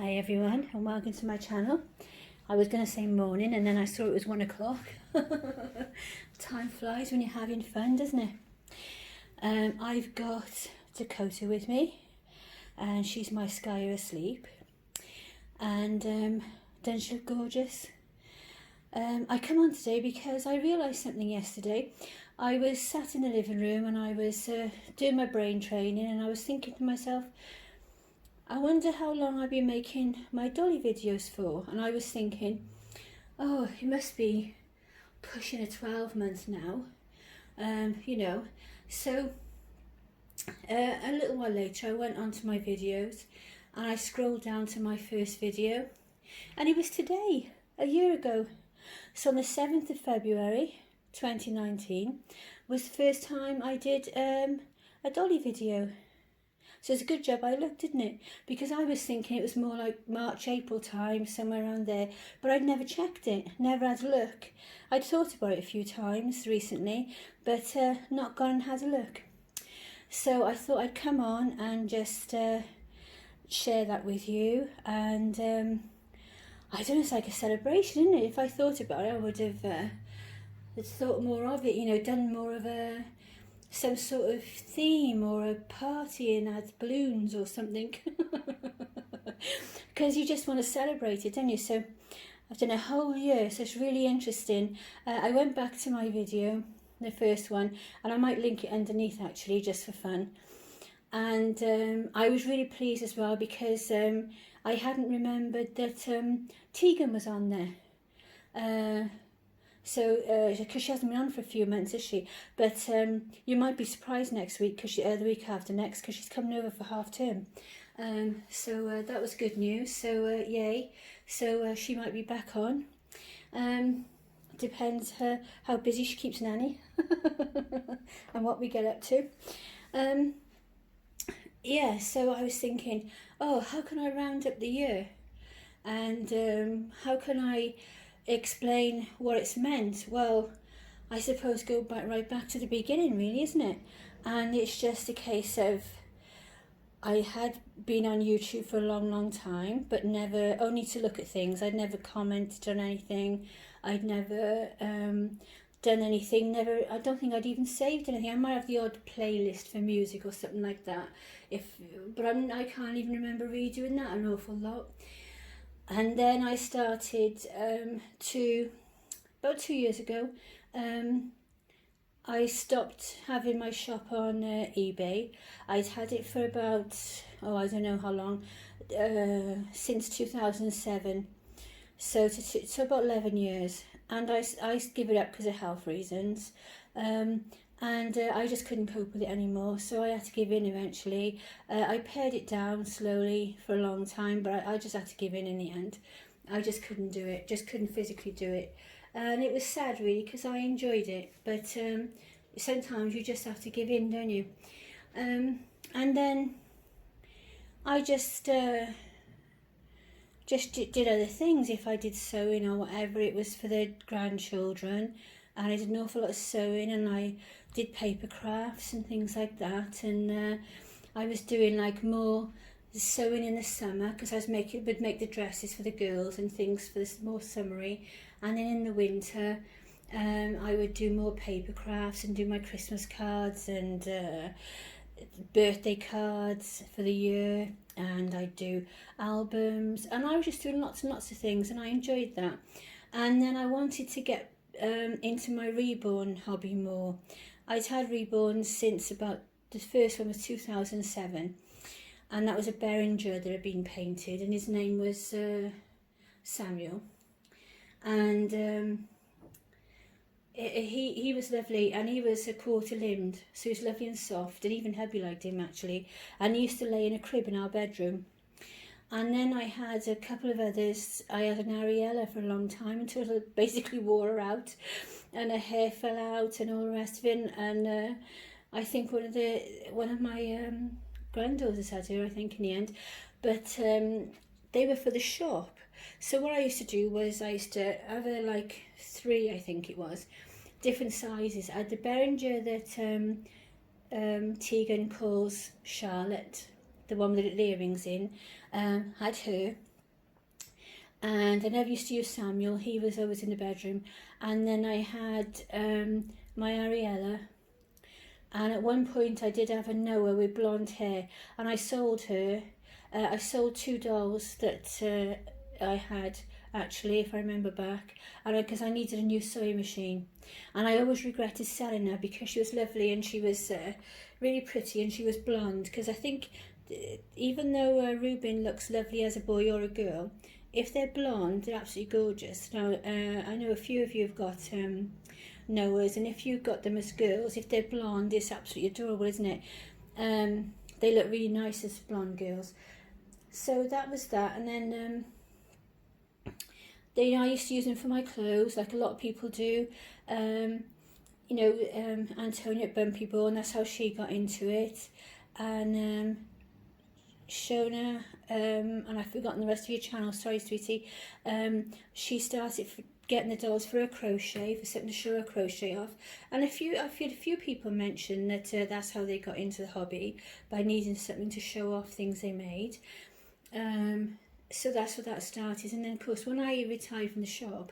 Hi everyone and welcome to my channel. I was going to say morning and then I saw it was 1 o'clock. Time flies when you're having fun, doesn't it? I've got Dakota with me and she's my Skya Asleep, and doesn't she look gorgeous? I come on today because I realised something yesterday. I was sat in the living room and I was doing my brain training, and I was thinking to myself, I wonder how long I've been making my dolly videos for. And I was thinking, oh, it must be pushing a 12 months now, you know. So a little while later I went onto my videos and I scrolled down to my first video, and it was today, a year ago. So on the 7th of February 2019 was the first time I did a dolly video. So it's a good job I looked, didn't it? Because I was thinking it was more like March, April time, somewhere around there. But I'd never checked it, never had a look. I'd thought about it a few times recently, but not gone and had a look. So I thought I'd come on and just share that with you. And I don't know, it's like a celebration, isn't it? If I thought about it, I would have thought more of it, you know, done more of some sort of theme or a party and had balloons or something. Because you just want to celebrate it, don't you? So I've done a whole year, so it's really interesting. I went back to my video, the first one, and I might link it underneath actually, just for fun. And I was really pleased as well because I hadn't remembered that Tegan was on there. Because she hasn't been on for a few months, is she? But you might be surprised next week, because the week after next, because she's coming over for half term. So that was good news. So yay. So she might be back on. Depends how busy she keeps Nanny and what we get up to. Yeah. So I was thinking, oh, how can I round up the year, and how can I explain what it's meant? Well, I suppose go right back to the beginning, really, isn't it? And it's just a case of, I had been on YouTube for a long time, but never, only to look at things. I'd never commented on anything. I'd never done anything. I don't think I'd even saved anything. I might have the odd playlist for music or something like that, but I can't even remember redoing that an awful lot. And then I started about 2 years ago, I stopped having my shop on eBay. I'd had it for about, I don't know how long, since 2007, so about 11 years. And I give it up because of health reasons, and I just couldn't cope with it anymore, so I had to give in eventually. I pared it down slowly for a long time, but I just had to give in the end. I just couldn't do it, just couldn't physically do it. And it was sad, really, because I enjoyed it, but sometimes you just have to give in, don't you? And then I just did other things. If I did sewing or whatever, it was for the grandchildren, and I did an awful lot of sewing, and I did paper crafts and things like that. And I was doing like more sewing in the summer, because I would make the dresses for the girls and things for this more summery. And then in the winter, I would do more paper crafts and do my Christmas cards and birthday cards for the year, and I'd do albums, and I was just doing lots and lots of things, and I enjoyed that. And then I wanted to get into my reborn hobby more. I'd had reborns since about, the first one was 2007, and that was a Beringer that had been painted, and his name was Samuel. And he was lovely, and he was a quarter limbed, so he was lovely and soft, and even hubby liked him actually, and he used to lay in a crib in our bedroom. And then I had a couple of others. I had an Ariella for a long time, until I basically wore her out and her hair fell out and all the rest of it. And I think one of my granddaughters had her, I think, in the end. But they were for the shop. So what I used to do was I used to have like 3, I think it was, different sizes. I had the Beringer that Tegan calls Charlotte, the one with the earrings in, had her. and I never used to use Samuel, he was always in the bedroom. And then I had my Ariella, and at one point I did have a Noah with blonde hair, and I sold her. I sold 2 dolls that I had, actually, if I remember back, and because I needed a new sewing machine, and I always regretted selling her because she was lovely and she was really pretty and she was blonde. Because I think even though Ruben looks lovely as a boy or a girl, if they're blonde, they're absolutely gorgeous. Now, I know a few of you have got Noahs, and if you've got them as girls, if they're blonde, it's absolutely adorable, isn't it? They look really nice as blonde girls. So that was that, and then I used to use them for my clothes, like a lot of people do. Antonia at Bumpy Born, that's how she got into it. And Shona, and I've forgotten the rest of your channel, sorry sweetie, she started getting the dolls for her crochet, for something to show her crochet off. And I've had a few people mention that that's how they got into the hobby, by needing something to show off things they made. So that's what that started. And then of course when I retired from the shop,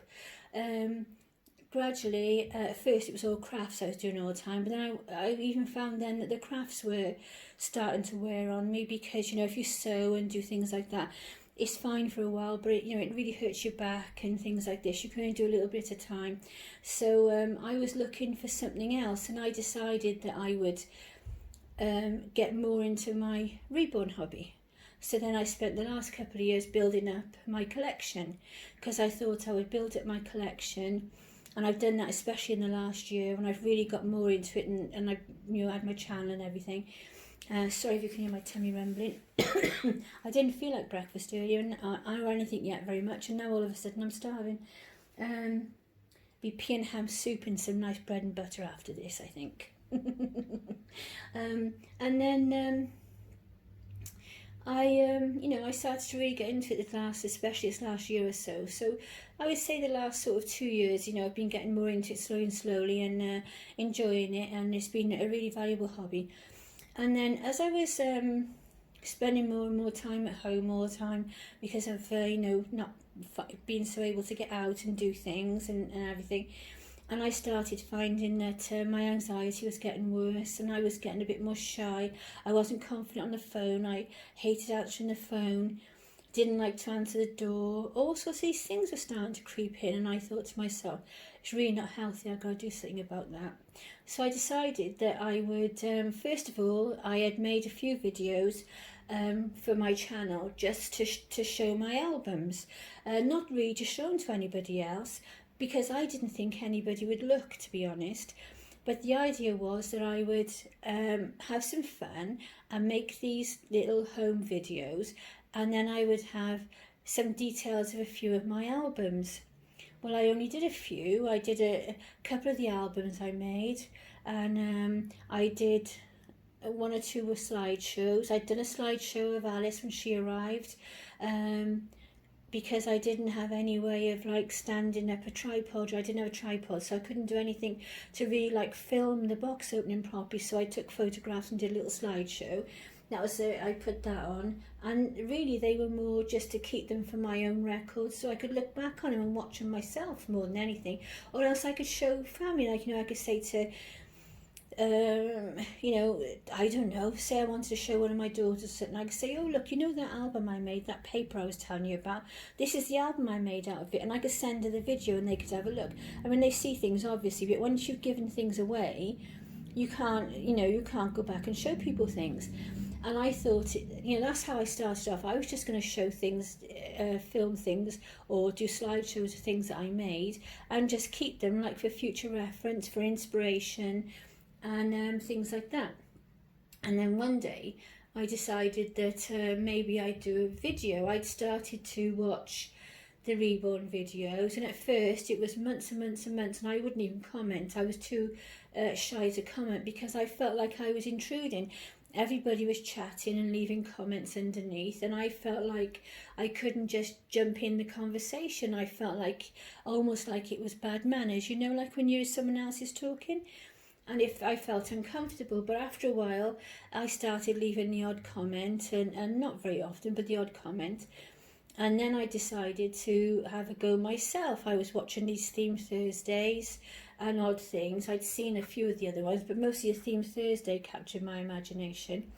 gradually, at first it was all crafts I was doing all the time, but then I even found then that the crafts were starting to wear on me, because if you sew and do things like that, it's fine for a while, but it really hurts your back and things like this. You can only do a little bit at a time. So I was looking for something else, and I decided that I would get more into my reborn hobby. So then I spent the last couple of years building up my collection, because I thought I would build up my collection. And I've done that especially in the last year, when I've really got more into it, and I had my channel and everything. Sorry if you can hear my tummy rumbling. I didn't feel like breakfast earlier, and I don't anything yet very much, and now all of a sudden I'm starving. Be pea and ham soup and some nice bread and butter after this, I think. And then I started to really get into it especially this last year or so. So I would say the last sort of 2 years, I've been getting more into it slowly and enjoying it, and it's been a really valuable hobby. And then as I was spending more and more time at home all the time, because of not being so able to get out and do things and everything, and I started finding that my anxiety was getting worse, and I was getting a bit more shy. I wasn't confident on the phone. I hated answering the phone, didn't like to answer the door. All sorts of these things were starting to creep in, and I thought to myself, it's really not healthy. I've got to do something about that. So I decided that I would, first of all, I had made a few videos for my channel just to show my albums, not really to show them to anybody else, because I didn't think anybody would look, to be honest. But the idea was that I would have some fun and make these little home videos, and then I would have some details of a few of my albums. Well, I only did a few. I did a couple of the albums I made, and I did 1 or 2 were slideshows. I'd done a slideshow of Alice when she arrived, because I didn't have any way of standing up a tripod, or I didn't have a tripod, so I couldn't do anything to really film the box opening properly. So I took photographs and did a little slideshow. That was it. I put that on, and really they were more just to keep them for my own records, so I could look back on them and watch them myself more than anything. Or else I could show family, I could say to I don't know, say I wanted to show one of my daughters something, I could say, oh look, that album I made, that paper I was telling you about, this is the album I made out of it, and I could send her the video and they could have a look. I mean, they see things obviously, but once you've given things away, you can't go back and show people things. And I thought, that's how I started off. I was just going to show things, film things, or do slideshows of things that I made, and just keep them for future reference, for inspiration, and things like that. And then one day I decided that maybe I'd do a video. I'd started to watch the Reborn videos, and at first it was months and months and months, and I wouldn't even comment. I was too shy to comment, because I felt like I was intruding. Everybody was chatting and leaving comments underneath, and I felt like I couldn't just jump in the conversation. I felt almost like it was bad manners, like when someone else is talking. And if I felt uncomfortable, but after a while I started leaving the odd comment, and not very often, but the odd comment. And then I decided to have a go myself. I was watching these Theme Thursdays and odd things. I'd seen a few of the other ones, but mostly the Theme Thursday captured my imagination.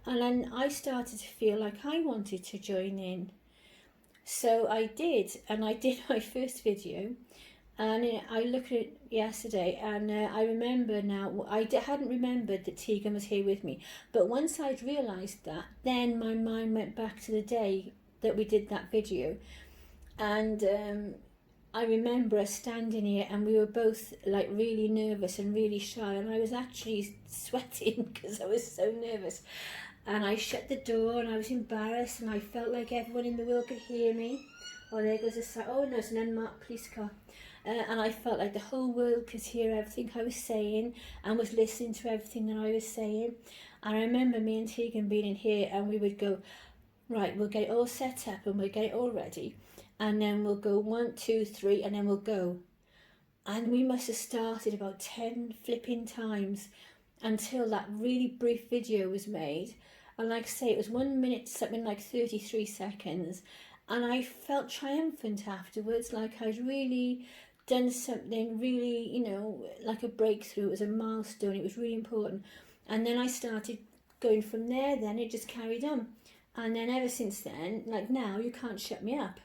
And then I started to feel like I wanted to join in. So I did, and I did my first video. And I looked at it yesterday, and I remember now, hadn't remembered that Tegan was here with me. But once I'd realised that, then my mind went back to the day that we did that video. And I remember us standing here, and we were both like really nervous and really shy. And I was actually sweating because I was so nervous. And I shut the door, and I was embarrassed, and I felt like everyone in the world could hear me. Oh, there goes a sign. Oh no, it's an unmarked police car. And I felt like the whole world could hear everything I was saying and was listening to everything that I was saying. And I remember me and Tegan being in here, and we would go, right, we'll get it all set up and we'll get it all ready. And then we'll go 1, 2, 3, and then we'll go. And we must have started about 10 flipping times until that really brief video was made. And like I say, it was 1 minute, something like 33 seconds. And I felt triumphant afterwards, like I'd really done something really, you know, like a breakthrough. It was a milestone. It was really important. And then I started going from there. Then it just carried on. And then ever since then, like now, you can't shut me up.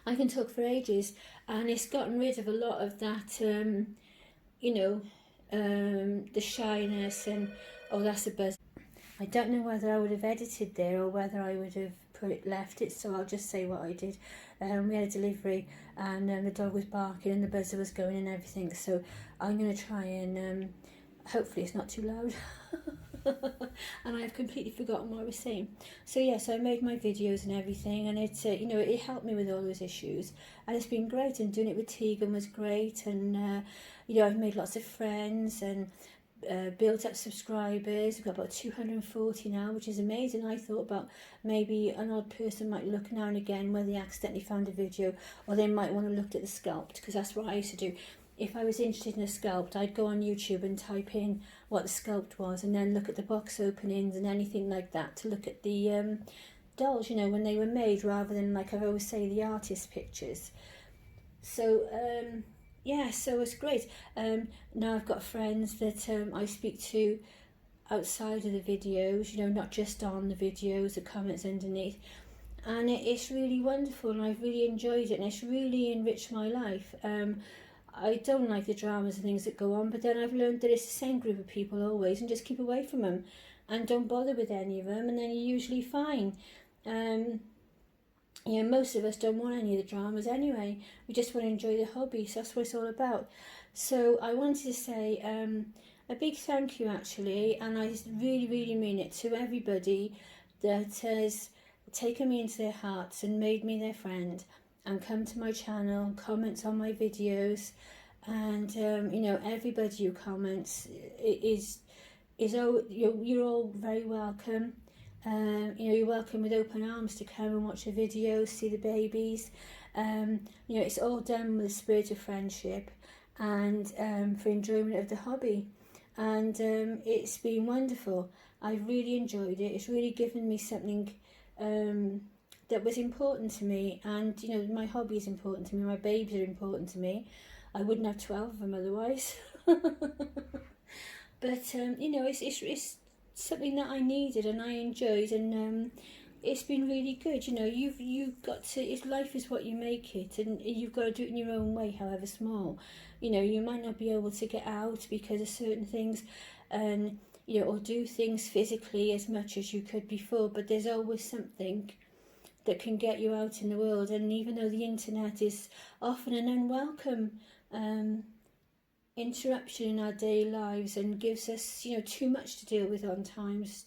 I can talk for ages. And it's gotten rid of a lot of that, you know, the shyness and, oh, that's a buzz. I don't know whether I would have edited there or whether I would have left it, so I'll just say what I did. We had a delivery, and the dog was barking and the buzzer was going and everything, so I'm going to try and hopefully it's not too loud. And I've completely forgotten what I was saying. So yeah, so I made my videos and everything, and it you know, it helped me with all those issues, and it's been great. And doing it with Tegan was great, and you know, I've made lots of friends and built up subscribers. We've got about 240 now, which is amazing. I thought about maybe an odd person might look now and again where they accidentally found a video, or they might want to look at the sculpt, because that's what I used to do. If I was interested in a sculpt, I'd go on YouTube and type in what the sculpt was, and then look at the box openings and anything like that to look at the dolls, you know, when they were made, rather than, like I always say, the artist pictures. So yeah, so it's great. Now I've got friends that I speak to outside of the videos, you know, not just on the videos, the comments underneath. And it's really wonderful, and I've really enjoyed it, and it's really enriched my life. I don't like the dramas and things that go on, but then I've learned that it's the same group of people always, and just keep away from them and don't bother with any of them, and then you're usually fine. You know, most of us don't want any of the dramas anyway. We just want to enjoy the hobby, so that's what it's all about. So I wanted to say a big thank you, actually, and I really, really mean it, to everybody that has taken me into their hearts and made me their friend, and come to my channel, comments on my videos, and you know, everybody who comments you're all very welcome. You know, you're welcome with open arms to come and watch the videos, see the babies. You know, it's all done with a spirit of friendship and for enjoyment of the hobby. And it's been wonderful. I've really enjoyed it. It's really given me something that was important to me. And, you know, my hobby is important to me. My babies are important to me. I wouldn't have 12 of them otherwise. But, you know, it's something that I needed and I enjoyed, and it's been really good. You know, you've got to, life is what you make it, and you've got to do it in your own way, however small. You know, you might not be able to get out because of certain things, and you know, or do things physically as much as you could before, but there's always something that can get you out in the world. And even though the internet is often an unwelcome interruption in our daily lives and gives us, you know, too much to deal with on times,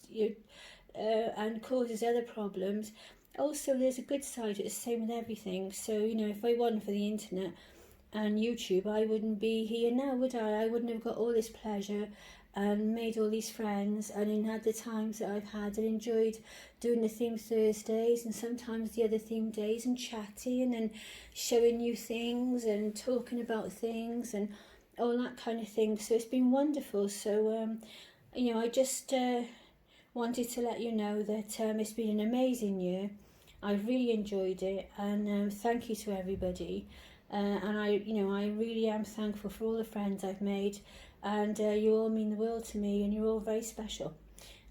and causes other problems, also there's a good side. It's the same with everything. So, you know, if I wasn't for the internet and YouTube, I wouldn't be here now, would I? I wouldn't have got all this pleasure and made all these friends, and had the times that I've had, and enjoyed doing the theme Thursdays and sometimes the other theme days, and chatting and showing you things and talking about things and all that kind of thing. So it's been wonderful. So you know, I just wanted to let you know that it's been an amazing year, I really enjoyed it, and thank you to everybody. And I really am thankful for all the friends I've made, and you all mean the world to me, and you're all very special.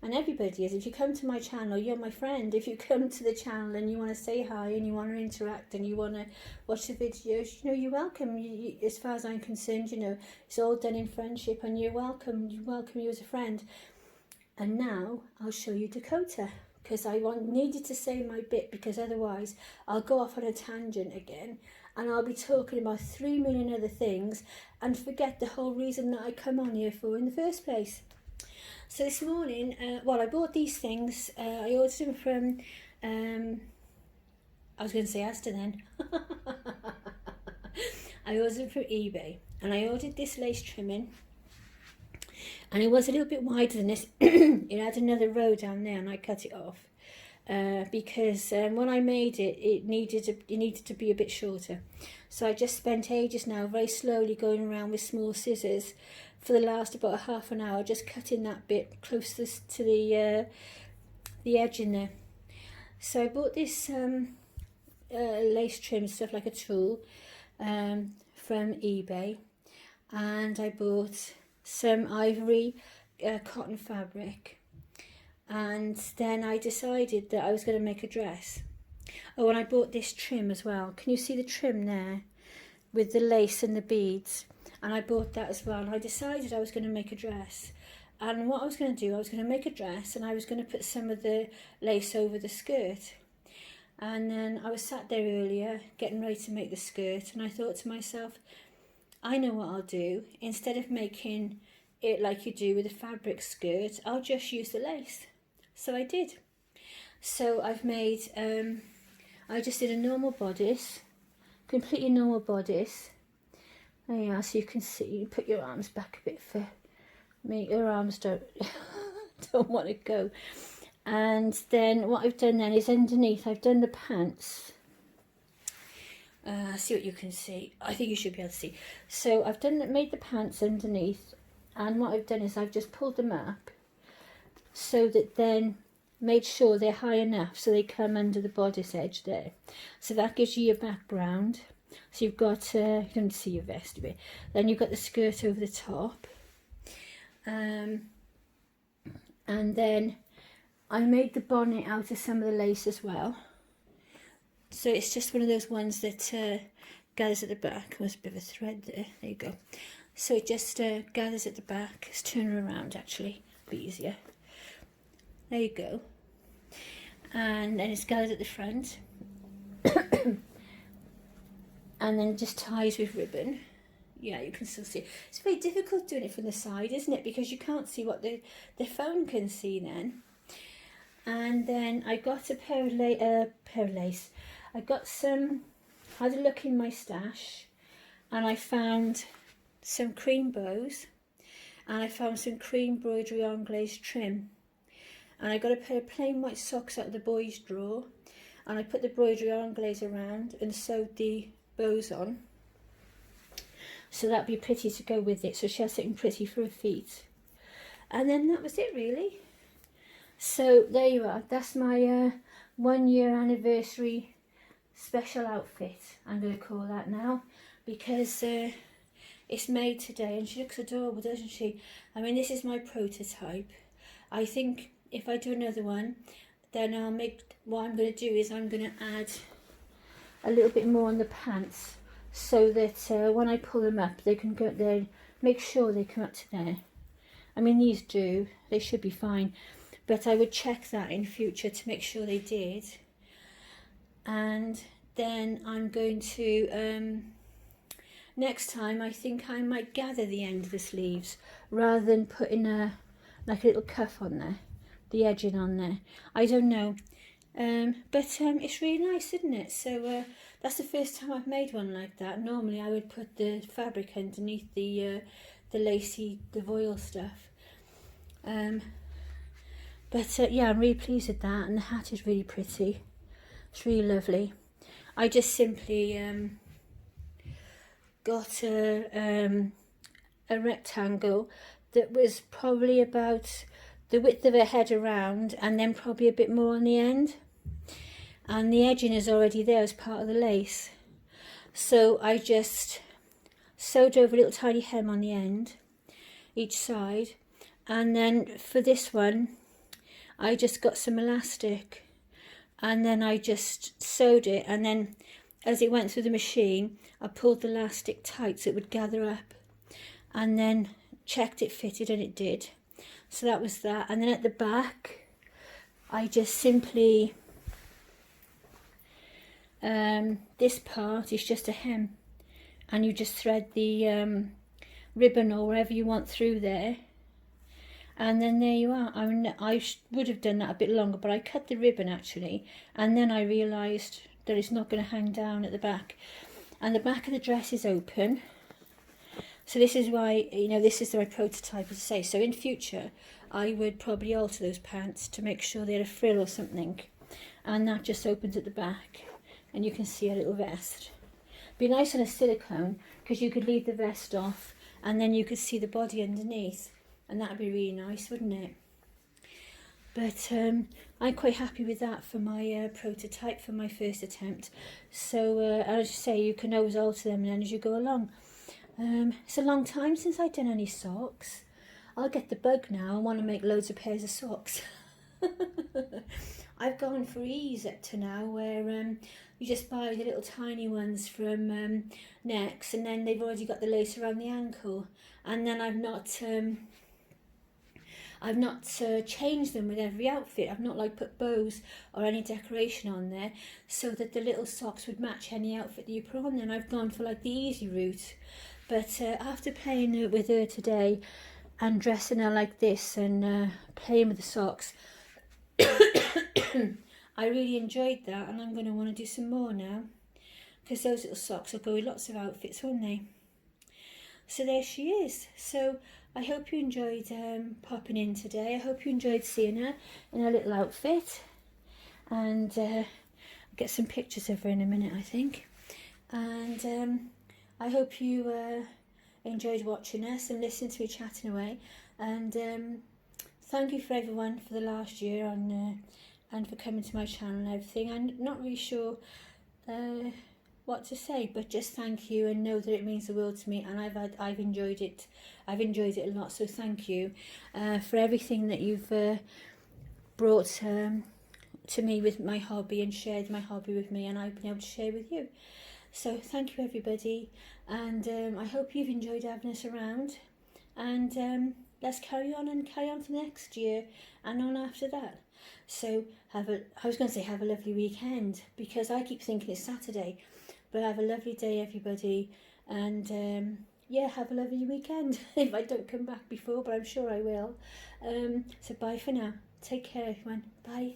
And everybody is. If you come to my channel, you're my friend. If you come to the channel and you want to say hi and you want to interact and you want to watch the videos, you're welcome. As far as I'm concerned, it's all done in friendship, and you're welcome. You welcome you as a friend. And now I'll show you Dakota, because I needed to say my bit, because otherwise I'll go off on a tangent again and I'll be talking about 3 million other things and forget the whole reason that I come on here for in the first place. So this morning, I bought these things. I ordered them from, I was going to say Asda then. I ordered them from eBay, and I ordered this lace trimming, and it was a little bit wider than this. It had another row down there, and I cut it off because when I made it, it needed to be a bit shorter. So I just spent ages now, very slowly going around with small scissors for the last about half an hour, just cutting that bit closest to the edge in there. So I bought this lace trim stuff, like a tool, from eBay, and I bought some ivory cotton fabric, and then I decided that I was going to make a dress. Oh, and I bought this trim as well. Can you see the trim there with the lace and the beads? And I bought that as well. And I decided I was going to make a dress. And what I was going to do, I was going to make a dress, and I was going to put some of the lace over the skirt. And then I was sat there earlier getting ready to make the skirt, and I thought to myself, I know what I'll do. Instead of making it like you do with a fabric skirt, I'll just use the lace. So I did. So I've made, I just did a normal bodice, completely normal bodice. There you are, so you can see, you put your arms back a bit for me. Your arms don't want to go. And then what I've done then is underneath, I've done the pants. See what you can see. I think you should be able to see. So I've made the pants underneath, and what I've done is I've just pulled them up so that then made sure they're high enough so they come under the bodice edge there. So that gives you your background. So you've got, you don't see your vest a bit. Then you've got the skirt over the top. And then I made the bonnet out of some of the lace as well. So it's just one of those ones that gathers at the back. There's a bit of a thread there. There you go. So it just gathers at the back. Let's turn her around actually. It'll be easier. There you go. And then it's gathered at the front. And then just ties with ribbon. Yeah, you can still see. It's very difficult doing it from the side, isn't it? Because you can't see what the phone can see then. And then I got a pair of lace. I got had a look in my stash, and I found some cream bows, and I found some cream broderie anglaise trim. And I got a pair of plain white socks out of the boys' drawer, and I put the broderie anglaise around and sewed the bows on. So that'd be pretty to go with it. So she has something pretty for her feet. And then that was it really. So there you are. That's my 1 year anniversary special outfit, I'm going to call that now, because it's made today, and she looks adorable, doesn't she? I mean, this is my prototype. I think if I do another one, then what I'm going to do is I'm going to add a little bit more on the pants, so that when I pull them up, they can go there, make sure they come up to there. I mean, these do, they should be fine, but I would check that in future to make sure they did. And then I'm going to, next time, I think I might gather the end of the sleeves rather than putting like a little cuff on there, the edging on there. I don't know. But it's really nice, isn't it? So that's the first time I've made one like that. Normally I would put the fabric underneath the lacy, the voile stuff. But yeah, I'm really pleased with that, and the hat is really pretty. It's really lovely. I just simply got a rectangle that was probably about the width of her head around, and then probably a bit more on the end. and the edging is already there as part of the lace. So I just sewed over a little tiny hem on the end, each side, and then for this one I just got some elastic, and then I just sewed it, and then as it went through the machine I pulled the elastic tight so it would gather up, and then checked it fitted, and it did. So that was that. And then at the back I just simply this part is just a hem, and you just thread the ribbon or wherever you want through there, and then there you are. I would have done that a bit longer, but I cut the ribbon actually, and then I realised that it's not going to hang down at the back. And the back of the dress is open, so this is why, you know, this is my prototype, as I say. So in future I would probably alter those pants to make sure they had a frill or something, and that just opens at the back and you can see a little vest. Be nice on a silicone, because you could leave the vest off and then you could see the body underneath, and that'd be really nice, wouldn't it? But I'm quite happy with that for my prototype, for my first attempt. So as you say, you can always alter them and as you go along. It's a long time since I've done any socks. I'll get the bug now. I want to make loads of pairs of socks. I've gone for ease up to now, where you just buy the little tiny ones from Next, and then they've already got the lace around the ankle, and then I've not changed them with every outfit. I've not like put bows or any decoration on there, so that the little socks would match any outfit that you put on. Then I've gone for like the easy route. But after playing with her today and dressing her like this and playing with the socks, I really enjoyed that, and I'm going to want to do some more now, because those little socks will go with lots of outfits, won't they? So there she is. So I hope you enjoyed popping in today. I hope you enjoyed seeing her in her little outfit, and I'll get some pictures of her in a minute, I think. And I hope you enjoyed watching us and listening to me chatting away. And thank you for everyone for the last year and for coming to my channel and everything. I'm not really sure what to say, but just thank you, and know that it means the world to me, and I've enjoyed it. I've enjoyed it a lot, so thank you for everything that you've brought to me with my hobby, and shared my hobby with me, and I've been able to share with you. So thank you everybody, and I hope you've enjoyed having us around, and let's carry on for next year and on after that. So I was going to say have a lovely weekend, because I keep thinking it's Saturday, but have a lovely day everybody, and yeah, have a lovely weekend if I don't come back before, but I'm sure I will. So bye for now. Take care everyone. Bye.